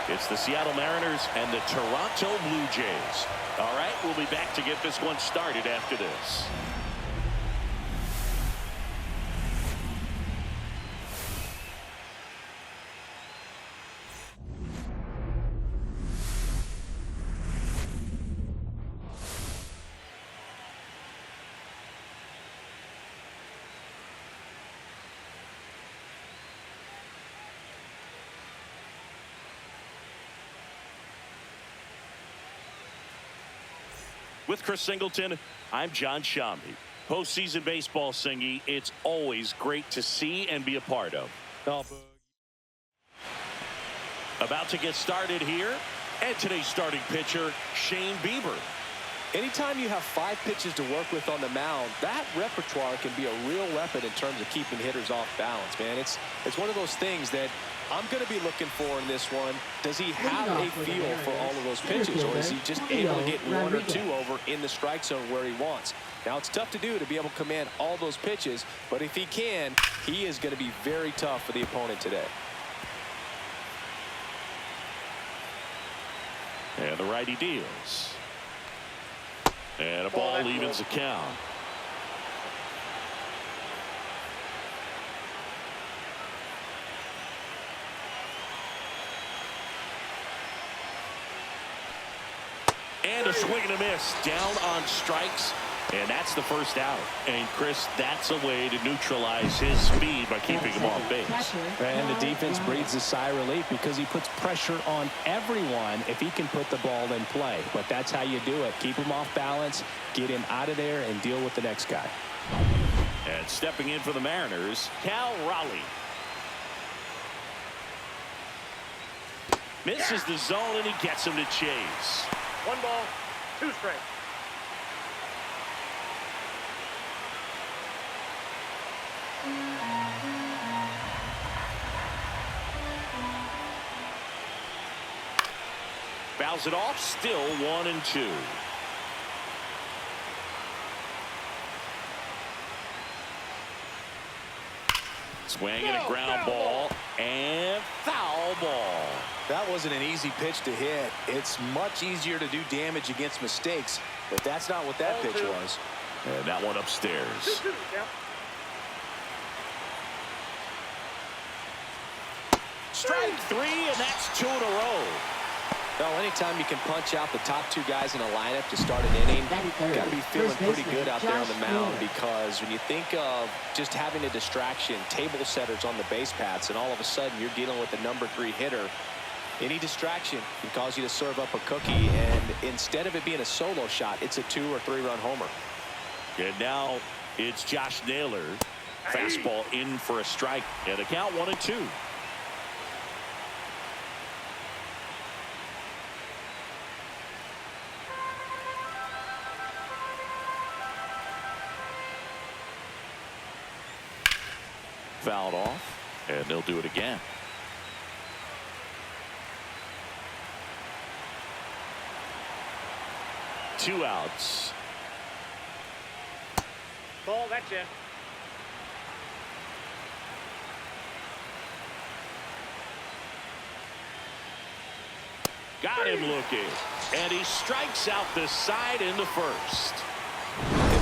It's the Seattle Mariners and the Toronto Blue Jays. All right, we'll be back to get this one started after this. With Chris Singleton, I'm John Shambi. Postseason baseball, Singy, it's always great to see and be a part of. About to get started here, and today's starting pitcher, Shane Bieber. Anytime you have 5 pitches to work with on the mound, that repertoire can be a real weapon in terms of keeping hitters off balance, man. It's one of those things that I'm going to be looking for in this one. Does he have a feel for all of those pitches, or is he just able to get 1 or 2 over in the strike zone where he wants? Now, it's tough to do to be able to command all those pitches, but if he can, he is going to be very tough for the opponent today. And the righty deals. And a ball evens the count. And a swing and a miss down on strikes. And that's the first out. And Chris, that's a way to neutralize his speed by keeping him off base. And the defense breathes a sigh of relief because he puts pressure on everyone if he can put the ball in play. But that's how you do it. Keep him off balance, get him out of there, and deal with the next guy. And stepping in for the Mariners, Cal Raleigh. Misses the zone, and he gets him to chase. 1 ball, 2 strikes. Fouls it off, still 1-2. Swing and a ground ball, and foul ball. That wasn't an easy pitch to hit. It's much easier to do damage against mistakes, but that's not what that pitch was. And that one upstairs. 2-2, yeah. Strike 3, and that's 2 in a row. Well, anytime you can punch out the top 2 guys in a lineup to start an inning, got to be feeling pretty good out there on the mound, because when you think of just having a distraction, table setters on the base paths, and all of a sudden you're dealing with the number 3 hitter, any distraction can cause you to serve up a cookie, and instead of it being a solo shot, it's a 2 or 3 run homer. And now it's Josh Naylor. Fastball in for a strike, and a count 1-2. Fouled off, and they'll do it again. Two outs. Ball, that's it. Got him looking, and he strikes out the side in the first.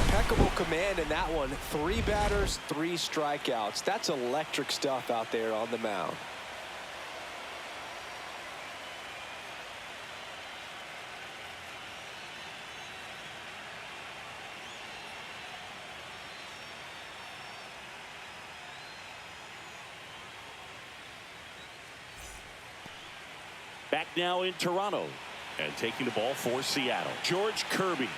Impeccable command in that one. 3 batters, 3 strikeouts. That's electric stuff out there on the mound. Back now in Toronto, and taking the ball for Seattle, George Kirby.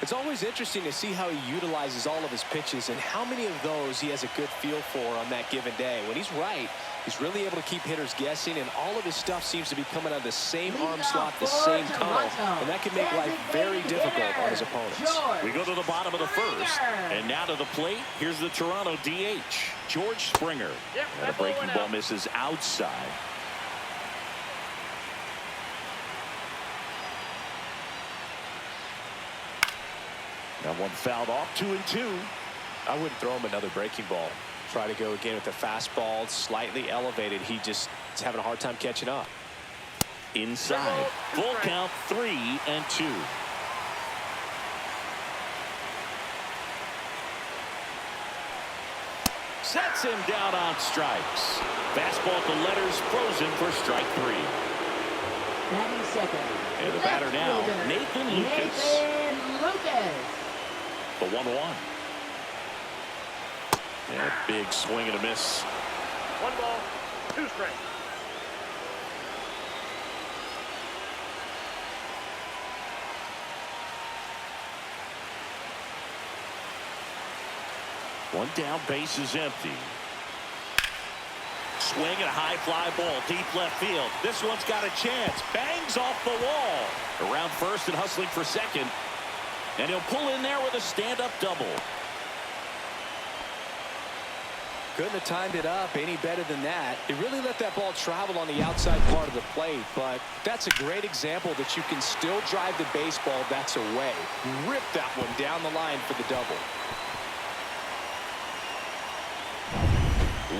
It's always interesting to see how he utilizes all of his pitches and how many of those he has a good feel for on that given day. When he's right, he's really able to keep hitters guessing, and all of his stuff seems to be coming out of the same arm slot, the same tunnel, and that can make life very difficult on his opponents. We go to the bottom of the first, and now to the plate. Here's the Toronto DH, George Springer. And a breaking ball misses outside. That one fouled off, 2-2. I wouldn't throw him another breaking ball. Try to go again with the fastball, slightly elevated. He just is having a hard time catching up. Inside. Full count, 3-2. Sets him down on strikes. Fastball to letters, frozen for strike 3. Batting second. And the batter now, Nathan Lucas. Nathan Lucas. The 1-1. And a big swing and a miss. 1 ball, 2 strikes. One down, base is empty. Swing and a high fly ball, deep left field. This one's got a chance. Bangs off the wall. Around first and hustling for second. And he'll pull in there with a stand-up double. Couldn't have timed it up any better than that. He really let that ball travel on the outside part of the plate, but that's a great example that you can still drive the baseball that's away. Rip that one down the line for the double.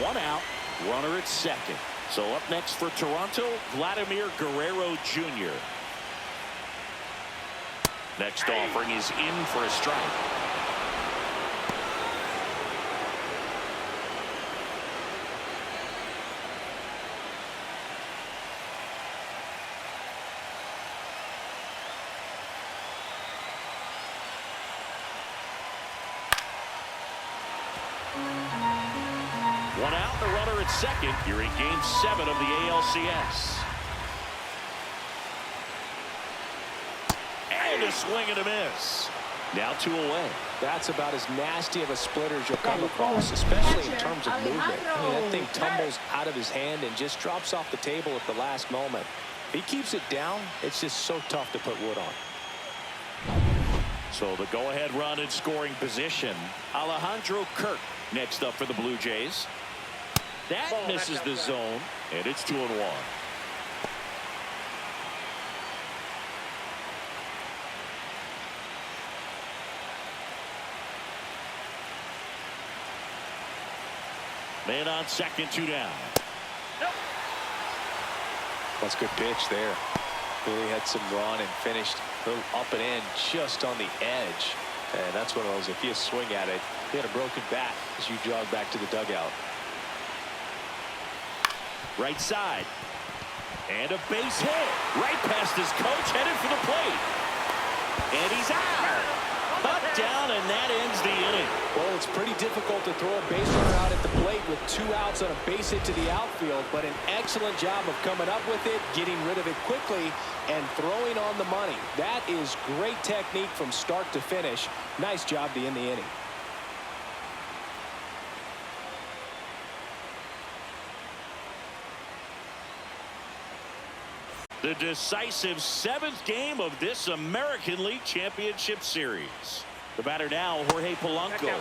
1 out, runner at second. So up next for Toronto, Vladimir Guerrero Jr. Next offering is in for a strike. One out, the runner at second. You're in Game 7 of the ALCS. And a swing and a miss. Now 2 away. That's about as nasty of a splitter as you'll come across, especially in terms of movement. I mean, that thing tumbles out of his hand and just drops off the table at the last moment. If he keeps it down, it's just so tough to put wood on. So the go-ahead run in scoring position. Alejandro Kirk next up for the Blue Jays. That misses the zone, and it's 2-1. Man on second, 2 down. That's a good pitch there. Really had some run and finished a little up and in just on the edge. And that's one of those, if you swing at it, you had a broken bat as you jog back to the dugout. Right side. And a base hit. Right past his coach, headed for the plate. And he's out. Up, down, and that ends the inning. Well, it's pretty difficult to throw a base runner out at the plate with 2 outs on a base hit to the outfield, but an excellent job of coming up with it, getting rid of it quickly, and throwing on the money. That is great technique from start to finish. Nice job to end the inning. The decisive 7th game of this American League Championship Series. The batter now, Jorge Polanco.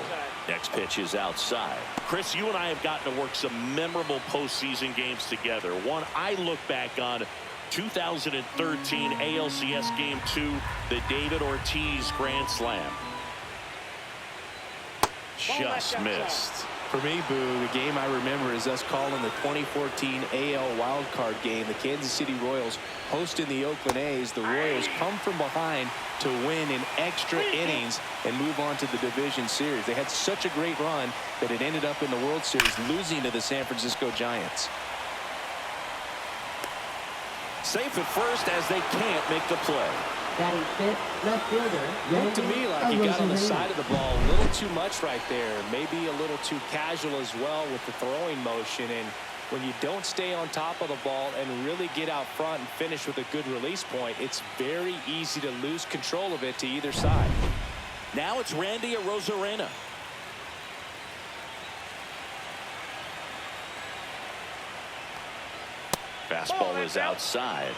Next pitch is outside. Chris, you and I have gotten to work some memorable postseason games together. One I look back on, 2013 ALCS Game 2, the David Ortiz Grand Slam. Just missed. For me, Boo, the game I remember is us calling the 2014 AL wildcard game. The Kansas City Royals hosting the Oakland A's. The Royals come from behind to win in extra innings and move on to the division series. They had such a great run that it ended up in the World Series, losing to the San Francisco Giants. Safe at first as they can't make the play. Batting fifth, left fielder. Looked to me like he got on the side of the ball a little too much right there. Maybe a little too casual as well with the throwing motion. And when you don't stay on top of the ball and really get out front and finish with a good release point, it's very easy to lose control of it to either side. Now it's Randy Arozarena. Fastball is outside.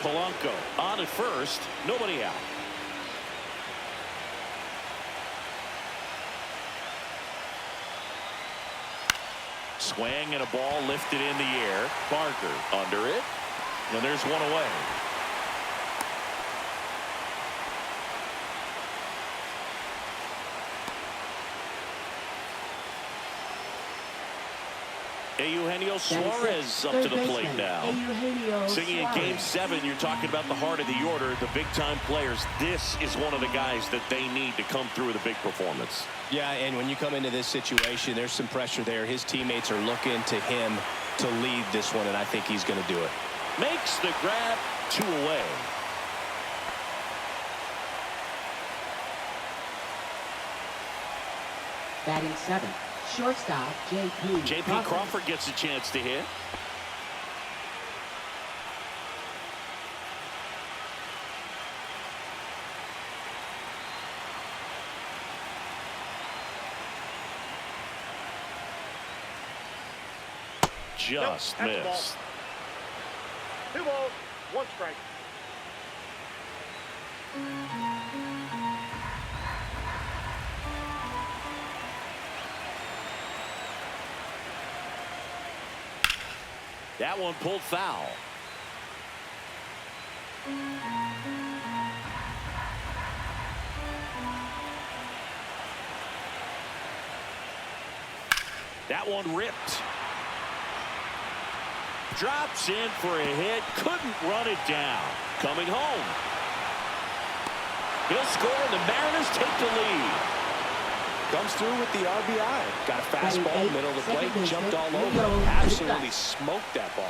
Polanco on at first, nobody out. Swing and a ball lifted in the air. Barker under it, and there's one away. Eugenio Suarez up to the plate now. Singing in Game 7, you're talking about the heart of the order, the big-time players. This is one of the guys that they need to come through with a big performance. Yeah, and when you come into this situation, there's some pressure there. His teammates are looking to him to lead this one, and I think he's going to do it. Makes the grab, 2 away. Batting 7th, shortstop J.P. Crawford gets a chance to hit. Just missed. 2 balls, 1 strike. That one pulled foul. That one ripped. Drops in for a hit. Couldn't run it down. Coming home. He'll score, and the Mariners take the lead. Comes through with the RBI. Got a fastball, middle of the plate, jumped all over. Absolutely smoked that ball.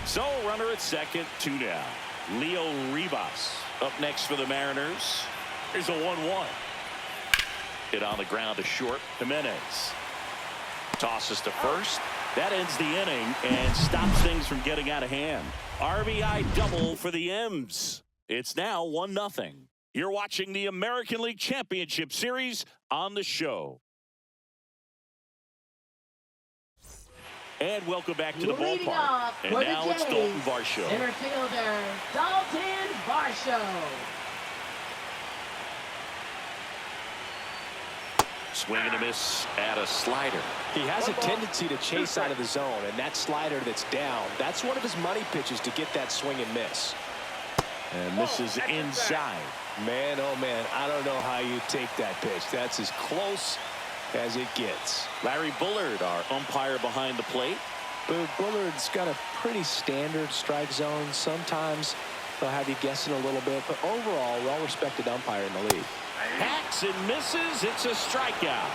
So, runner at second, 2 down. Leo Rivas up next for the Mariners. Here's a 1-1. Hit on the ground to short. Jimenez tosses to first. That ends the inning and stops things from getting out of hand. RBI double for the M's. It's now 1-0. You're watching the American League Championship Series on the show. And welcome back to the ballpark. And now it's Dalton Varsho. Center fielder, Dalton Varsho. Swing and a miss at a slider. He has a tendency to chase out of the zone, and that slider that's down, that's one of his money pitches to get that swing and miss. And this is inside. Man, oh man, I don't know how you take that pitch. That's as close as it gets. Larry Bullard, our umpire behind the plate. But Bullard's got a pretty standard strike zone. Sometimes they'll have you guessing a little bit, but overall, well-respected umpire in the league. Hacks and misses. It's a strikeout.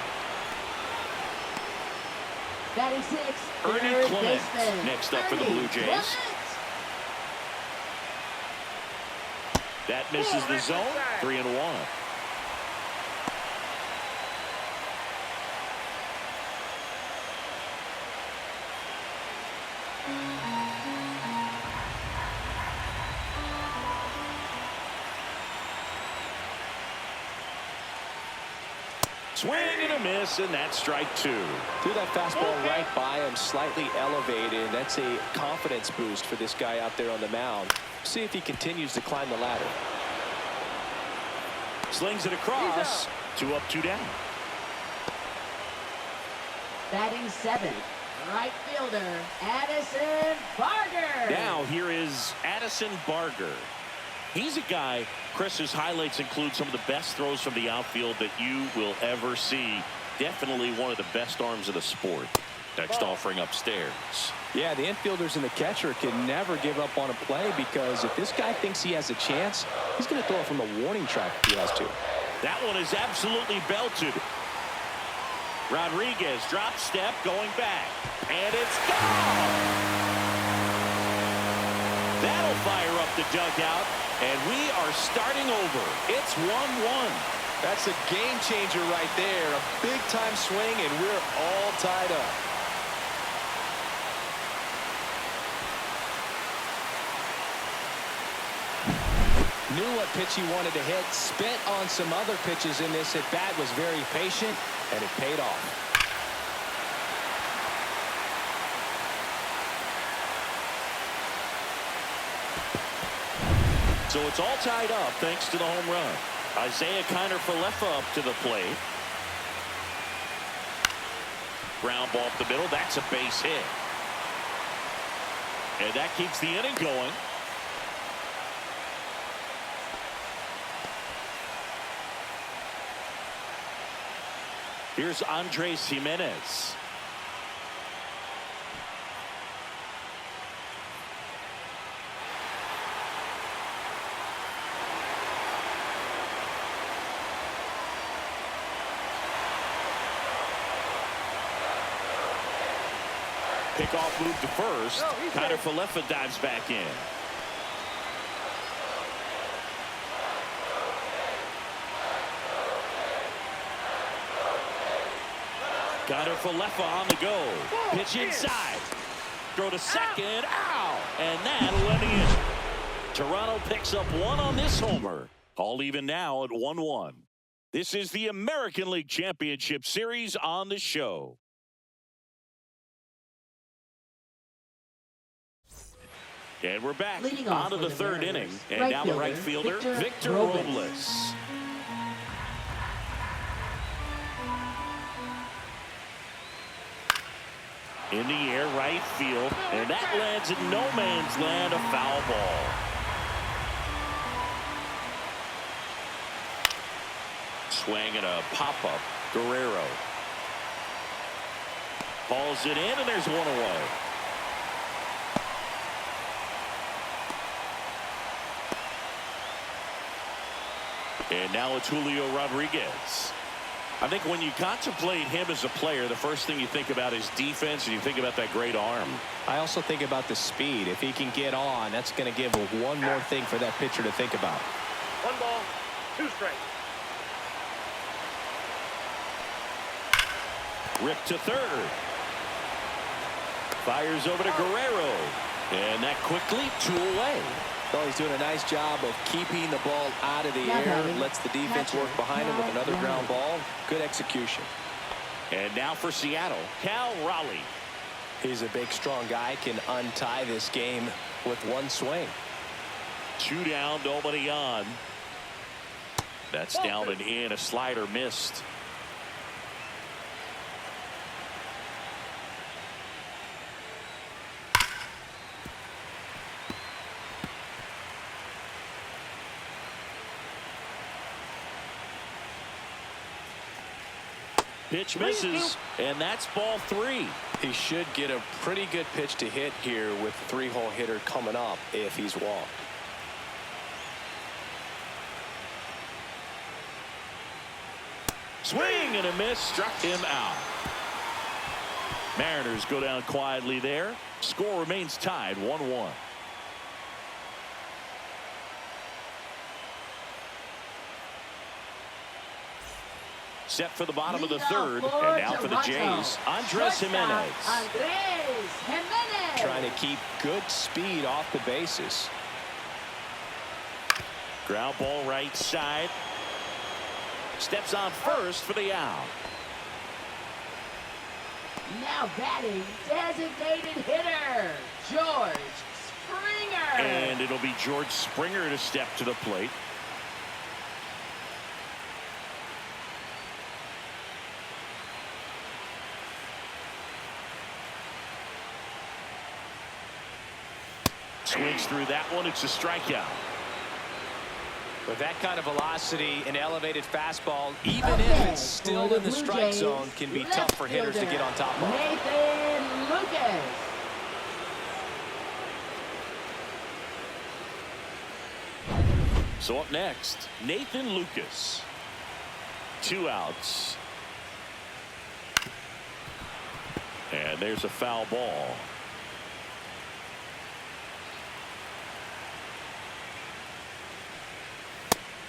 Batting 6th, Ernie Clement next up for the Blue Jays. That misses the zone. 3-1. Swing and a miss, and that's strike 2. Threw that fastball right by him, slightly elevated. That's a confidence boost for this guy out there on the mound. See if he continues to climb the ladder. Slings it across. 2 up, 2 down. Batting 7th, right fielder, Addison Barger. Now here is Addison Barger. He's a guy, Chris, whose highlights include some of the best throws from the outfield that you will ever see. Definitely one of the best arms of the sport. Next offering upstairs. Yeah, the infielders and the catcher can never give up on a play, because if this guy thinks he has a chance, he's going to throw it from the warning track if he has to. That one is absolutely belted. Rodriguez drop step going back. And it's gone. That'll fire up the dugout. And we are starting over. It's 1-1. That's a game changer right there. A big time swing, and we're all tied up. Knew what pitch he wanted to hit. Spent on some other pitches in this at bat. Was very patient, and it paid off. So it's all tied up thanks to the home run. Isaiah Kiner-Falefa up to the plate. Ground ball up the middle. That's a base hit. And that keeps the inning going. Here's Andres Jimenez. Pickoff move to first. Kiner Falefa dives back in. Kiner Falefa on the go. Pitch inside. Throw to second. Ow! And that'll end the inning. Toronto picks up one on this homer. All even now at 1-1. This is the American League Championship Series on the show. And we're back on to the third inning. And now the right fielder, Victor Robles. In the air, right field. And that lands in no man's land, a foul ball. Swing and a pop-up. Guerrero. Hauls it in, and there's one away. And now it's Julio Rodriguez. I think when you contemplate him as a player, the first thing you think about is defense, and you think about that great arm. I also think about the speed. If he can get on, that's going to give one more thing for that pitcher to think about. 1 ball, 2 strikes. Rip to third. Fires over to Guerrero. And that quickly 2 away. Well, he's doing a nice job of keeping the ball out of the air. Lets the defense work behind him with another ground ball. Good execution. And now for Seattle, Cal Raleigh. He's a big, strong guy. Can untie this game with 1 swing. 2 down, nobody on. That's down and in. A slider missed. Pitch misses, and that's ball 3. He should get a pretty good pitch to hit here with the 3-hole hitter coming up if he's walked. Swing and a miss, struck him out. Mariners go down quietly there. Score remains tied 1-1. Set for the bottom of the third, and now for the Jays, Andres Jimenez. Trying to keep good speed off the bases. Ground ball right side. Steps on first for the out. Now batting, designated hitter, George Springer. And it'll be George Springer to step to the plate. Swings through that one. It's a strikeout. With that kind of velocity, an elevated fastball, even if it's still in the strike zone, can be tough for hitters to get on top of. Nathan Lucas. So up next, Nathan Lucas. 2 outs. And there's a foul ball.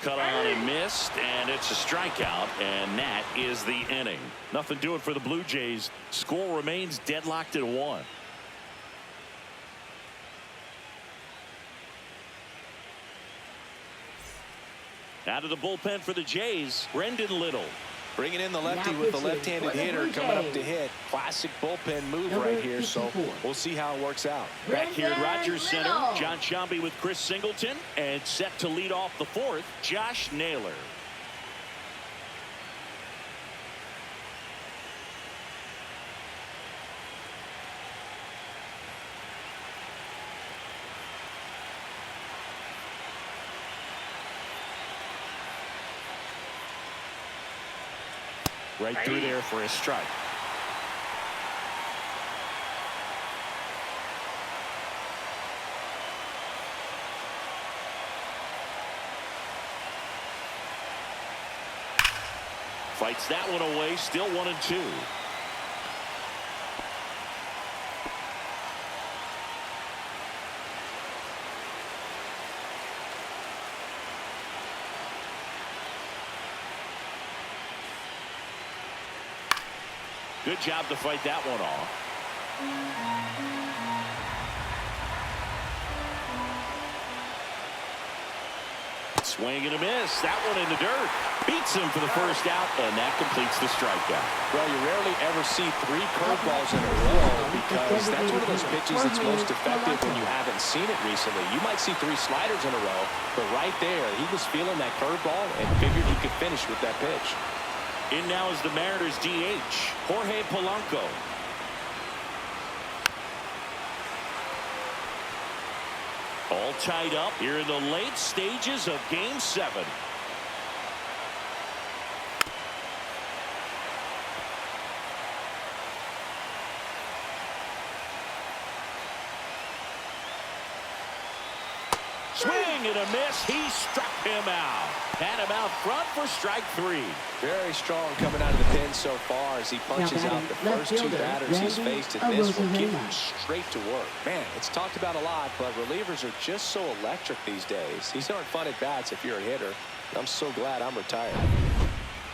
Cut on and missed, and it's a strikeout, and that is the inning. Nothing doing for the Blue Jays. Score remains deadlocked at 1. Out of the bullpen for the Jays, Brendan Little. Bringing in the lefty with the left-handed hitter coming up to hit. Classic bullpen move right here, so we'll see how it works out. Back here at Rogers Center, John Sciambi with Chris Singleton, and set to lead off the 4th, Josh Naylor. Right through there for a strike. Fights that one away, still 1-2. Good job to fight that one off. Swing and a miss. That one in the dirt. Beats him for the first out, and that completes the strikeout. Well, you rarely ever see 3 curveballs in a row because that's one of those pitches that's most effective when you haven't seen it recently. You might see 3 sliders in a row, but right there, he was feeling that curveball and figured he could finish with that pitch. In now is the Mariners DH, Jorge Polanco. All tied up here in the late stages of Game 7. Swing and a miss. He struck him out. Had him out front for strike 3. Very strong coming out of the pen so far as he punches out the first 2 batters he's faced in this one, keeping him straight to work. Man, it's talked about a lot, but relievers are just so electric these days. These aren't fun at bats if you're a hitter. I'm so glad I'm retired.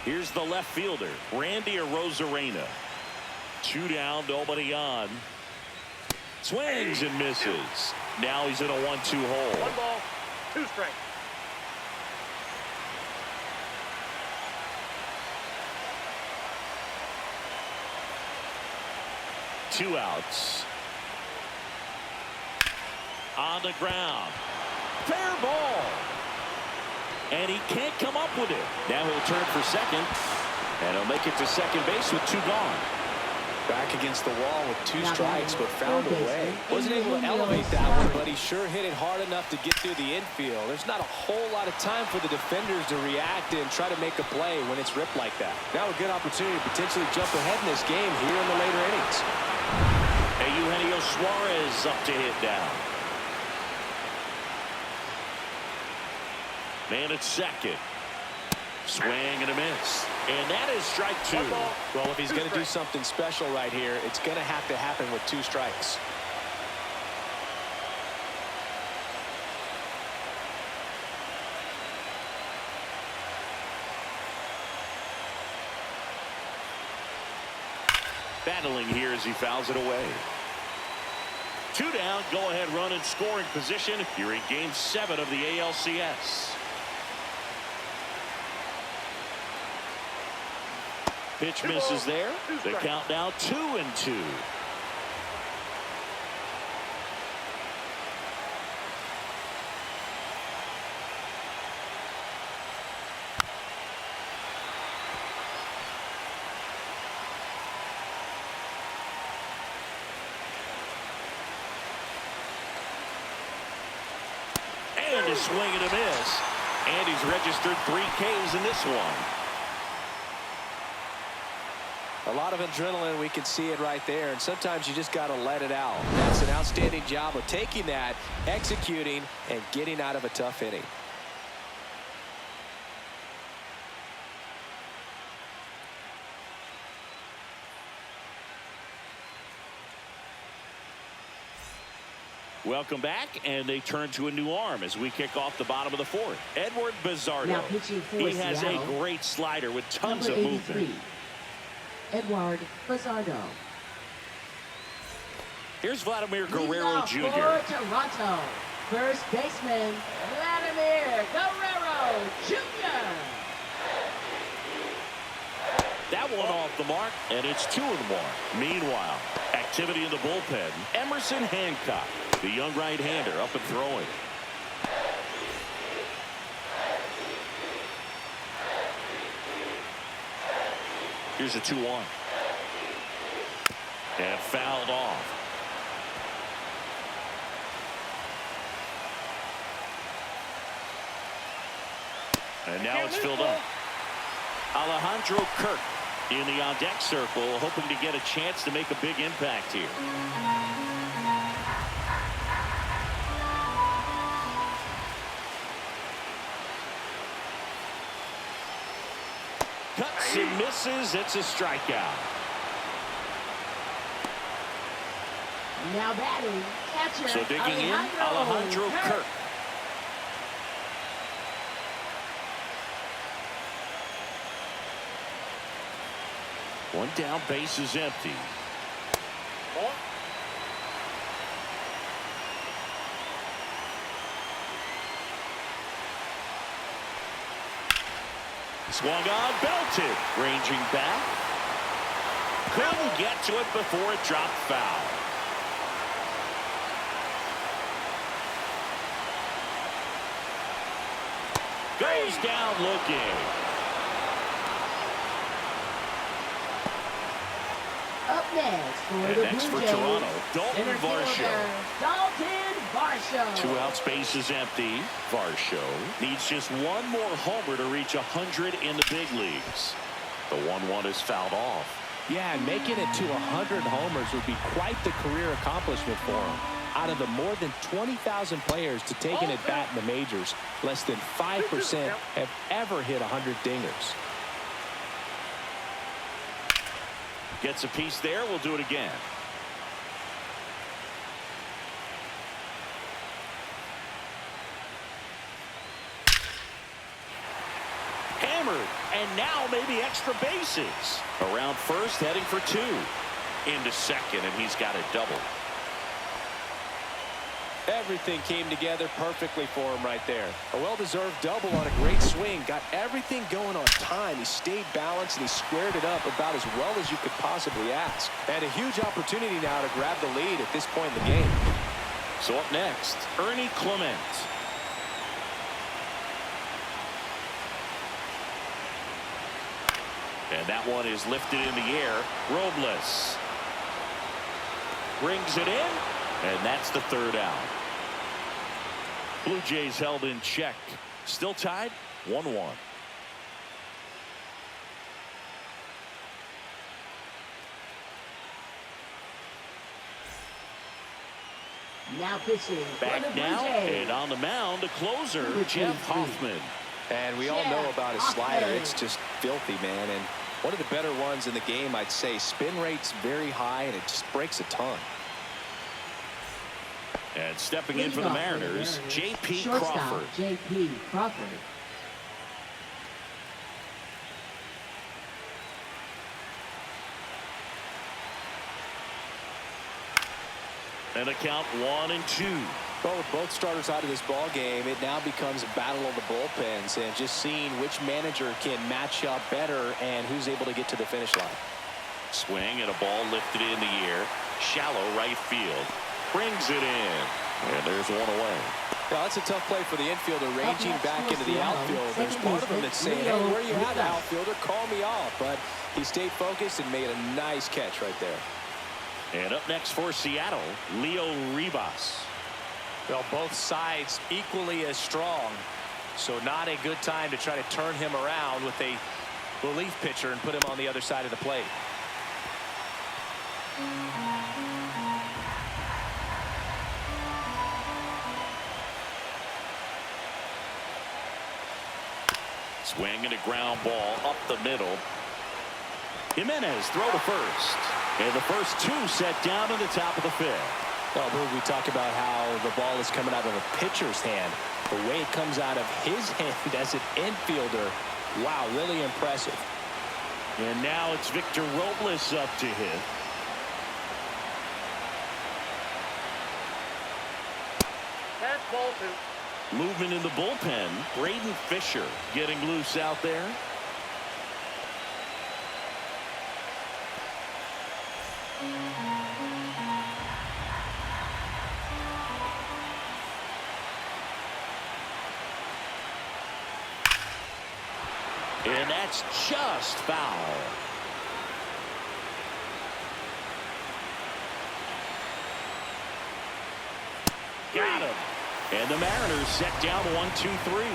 Here's the left fielder, Randy Arozarena. 2 down, nobody on. Swings and misses. Now he's in a 1-2 hole. 1 ball, 2 strikes. Two outs. On the ground. Fair ball. And he can't come up with it. Now he'll turn for second. And he'll make it to second base with 2 gone. Back against the wall with 2 strikes, but found a way. Wasn't able to elevate that one, but he sure hit it hard enough to get through the infield. There's not a whole lot of time for the defenders to react and try to make a play when it's ripped like that. Now a good opportunity to potentially jump ahead in this game here in the later innings. And Eugenio Suarez up to hit down. Man at second. Swing and a miss. And that is strike 2. Well, if he's going to do something special right here, it's going to have to happen with 2 strikes. Battling here as he fouls it away. 2 down, go-ahead run in scoring position. You're in Game 7 of the ALCS. Pitch misses there. The count now 2-2. And a swing and a miss. And he's registered 3 Ks in this one. A lot of adrenaline, we can see it right there, and sometimes you just got to let it out. That's an outstanding job of taking that, executing, and getting out of a tough inning. Welcome back, and they turn to a new arm as we kick off the bottom of the 4th. Edward Bizardo. He has a great slider with tons of movement. Edward Bizardo. Here's Vladimir Guerrero Jr. For Toronto, first baseman Vladimir Guerrero Jr. That one off the mark, and it's 2-1. Meanwhile, activity in the bullpen. Emerson Hancock, the young right-hander, up and throwing. Here's a 2-1. And fouled off. And now it's filled up. Alejandro Kirk In the on-deck circle, hoping to get a chance to make a big impact here. Cuts and misses. It's a strikeout. Now batting, catcher So digging in, Alejandro Kirk. One down, base is empty. Ball. Swung on, belted. Ranging back. Couldn't get to it before it dropped foul. Goes down looking. Up next for And the next Blue for Jays, Toronto, Dalton center Varsho. fielder, Dalton Varsho. 2 out, space is empty. Varsho needs just one more homer to reach 100 in the big leagues. The 1-1 is fouled off. Yeah, and making it to 100 homers would be quite the career accomplishment for him. Out of the more than 20,000 players to take an at-bat in the majors, less than 5% have ever hit 100 dingers. Gets a piece there. We'll do it again. Hammered, and now maybe extra bases. Around first, heading for 2. Into second, and he's got a double. Everything came together perfectly for him right there. A well-deserved double on a great swing. Got everything going on time. He stayed balanced and he squared it up about as well as you could possibly ask. And a huge opportunity now to grab the lead at this point in the game. So up next, Ernie Clement. And that one is lifted in the air. Robles brings it in, and that's the 3rd out. Blue Jays held in check. Still tied 1-1. Now pitching for the Back Blue now, Jays. and on the mound, the closer, Jeff Hoffman. And we all know about his slider. It's just filthy, man. And one of the better ones in the game, I'd say. Spin rate's very high, and it just breaks a ton. And stepping in for the Mariners, J.P. Crawford. J.P. Crawford. And a count 1-2. Well, with both starters out of this ball game, it now becomes a battle of the bullpens and just seeing which manager can match up better and who's able to get to the finish line. Swing and a ball lifted in the air. Shallow right field. Brings it in. And there's one away. Now, that's a tough play for the infielder ranging back into the outfield. There's part of him that's saying, hey, where you at, outfielder? Call me off. But he stayed focused and made a nice catch right there. And up next for Seattle, Leo Rivas. Well, both sides equally as strong. So not a good time to try to turn him around with a relief pitcher and put him on the other side of the plate. Swing and a ground ball up the middle. Jimenez throw to first. And the first 2 set down in the top of the 5th. Well, Boog, we talk about how the ball is coming out of a pitcher's hand. The way it comes out of his hand as an infielder, wow, really impressive. And now it's Victor Robles up to hit. That's ball 2. Movement in the bullpen. Braden Fisher getting loose out there. And that's just foul. Got him. And the Mariners set down 1-2-3.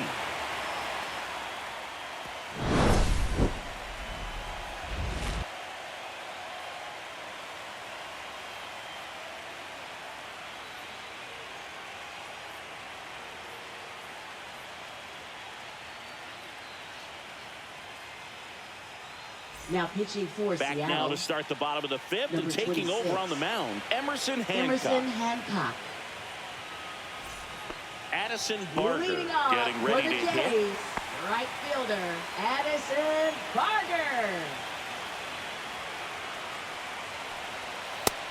Now pitching for Back Seattle. now to start the bottom of the fifth Number and taking 26. over on the mound, Emerson Hancock. Emerson Hancock. Addison Barger Leading off getting ready for the to hit. Jays, right fielder, Addison Barger.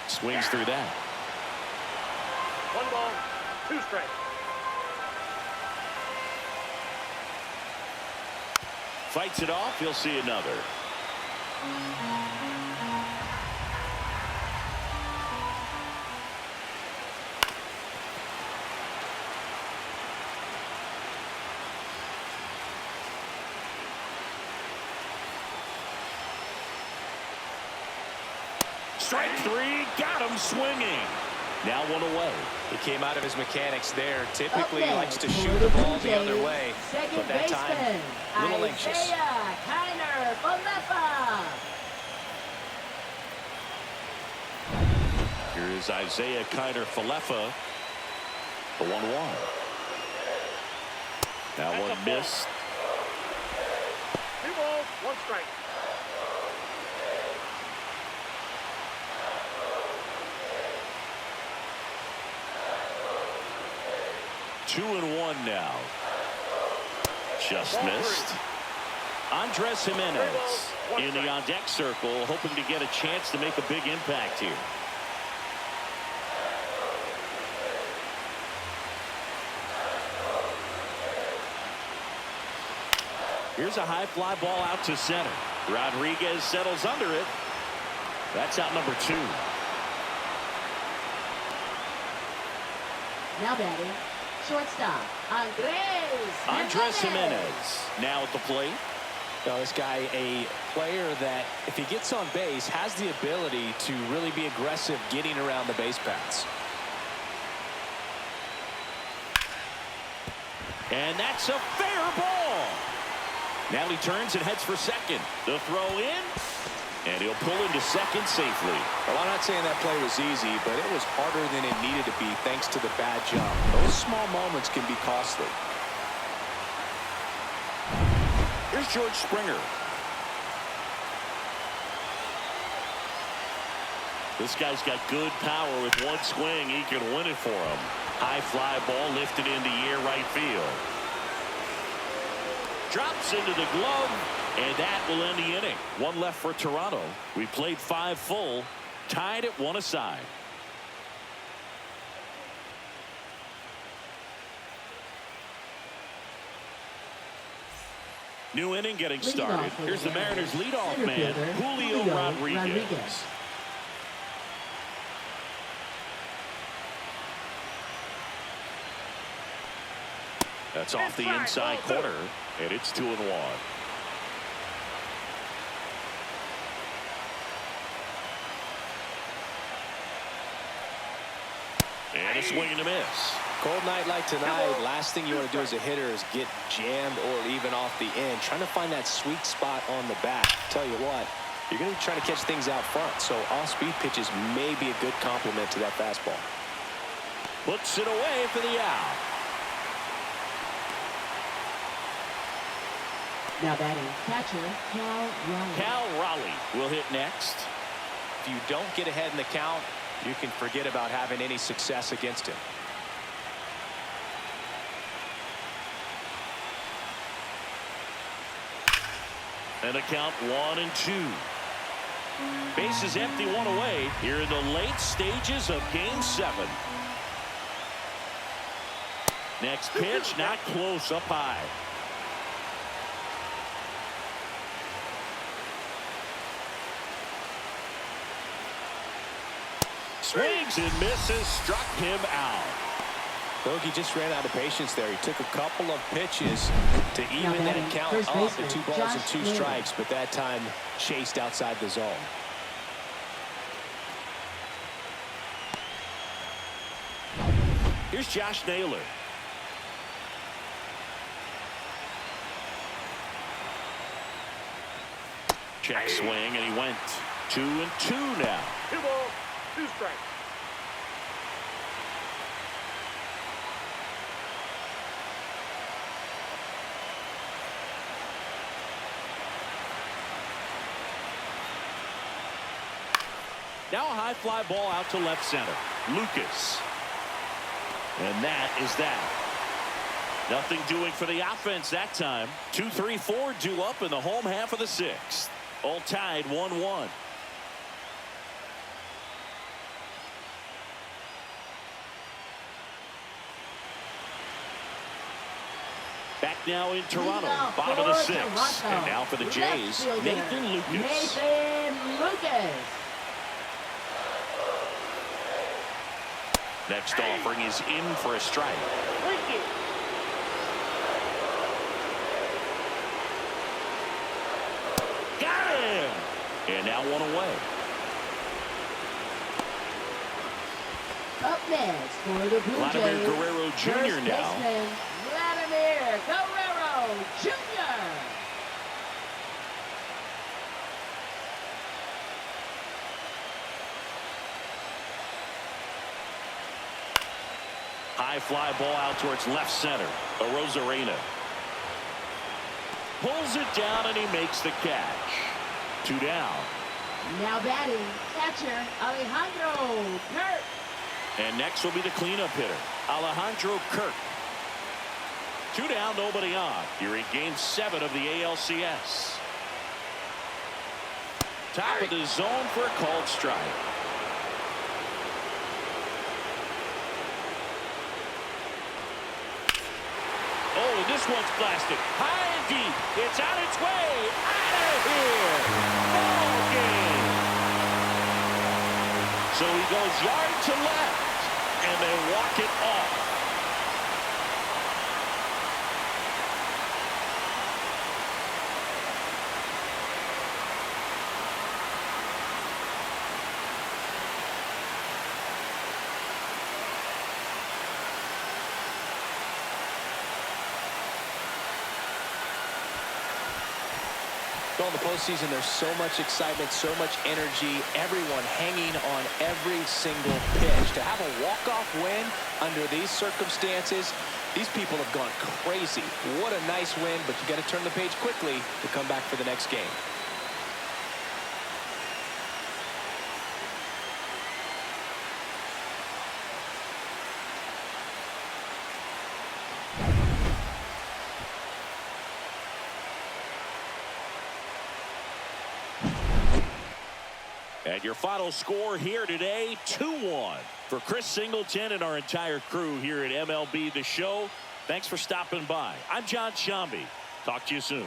Swings through that. 1 ball, 2 strikes. Fights it off. He'll see another. Strike 3, got him swinging. Now 1 away. He came out of his mechanics there. Typically Up likes to next shoot for the the ball Blue the other Jays, way, second but that time baseman, a little anxious. Isaiah Kiner Falefa. Here is Isaiah Kiner Falefa. The 1-1. Now That's one a ball. missed. 2 balls, 1 strike. Two and 1 now. Just Ball missed. 3. Andres Jimenez 1 in the strike. on-deck circle, hoping to get a chance to make a big impact here. Here's a high fly ball out to center. Rodriguez settles under it. That's out number 2. Now batting, shortstop, Andres Jimenez now at the plate. Now, this guy, a player that, if he gets on base, has the ability to really be aggressive getting around the base paths. And that's a fair ball. Now he turns and heads for second. The throw in, and he'll pull into second safely. Well, I'm not saying that play was easy, but it was harder than it needed to be thanks to the bad jump. Those small moments can be costly. Here's George Springer. This guy's got good power. With one swing, he can win it for him. High fly ball lifted into the air right field. Drops into the glove, and that will end the inning. 1 left for Toronto. We played 5 full, tied at 1 aside. New inning getting started. Here's the Mariners leadoff man, Julio Rodriguez. That's off the inside corner, and it's 2 and 1. And a swing and a miss. Cold night like tonight, last thing you want to do as a hitter is get jammed or even off the end. Trying to find that sweet spot on the bat. Tell you what, you're going to be trying to catch things out front, so off-speed pitches may be a good complement to that fastball. Puts it away for the out. Now batting, catcher, Cal Raleigh. Cal Raleigh will hit next. If you don't get ahead in the count, you can forget about having any success against him. And a count 1 and 2. Base is empty, 1 away here in the late stages of Game 7. Next pitch, not close, up high. Swings and misses, struck him out. Bogey just ran out of patience there. He took a couple of pitches to even that count first up to baseman, 2 balls Josh and 2 Naylor. strikes, but that time chased outside the zone. Here's Josh Naylor. Check swing, and he went 2 and 2 now. 2 balls, 2 strikes. Now a high fly ball out to left center. Lucas. And that is that. Nothing doing for the offense that time. 2-3-4 due up in the home half of the sixth. All tied 1-1. Back now in Toronto, bottom of the sixth. And now for the Jays, Nathan Lucas. Next offering is in for a strike. Got him! And now one away. Up next for the Blue Jays, Vladimir Guerrero Jr. now. Vladimir Guerrero Jr. High fly ball out towards left center. Arozarena pulls it down and he makes the catch. 2 down. Now batting, catcher Alejandro Kirk. And next will be the cleanup hitter, Alejandro Kirk. 2 down, nobody on. You're in game 7 of the ALCS. Top of the zone for a called strike. Oh, this one's blasted. High and deep. It's on its way. Out of here. Ball game. So he goes yard to left. And they walk it off. In the postseason, there's so much excitement, so much energy, everyone hanging on every single pitch. To have a walk-off win under these circumstances, these people have gone crazy. What a nice win, but you got to turn the page quickly to come back for the next game. And your final score here today, 2-1 for Chris Singleton and our entire crew here at MLB The Show. Thanks for stopping by. I'm John Shambi. Talk to you soon.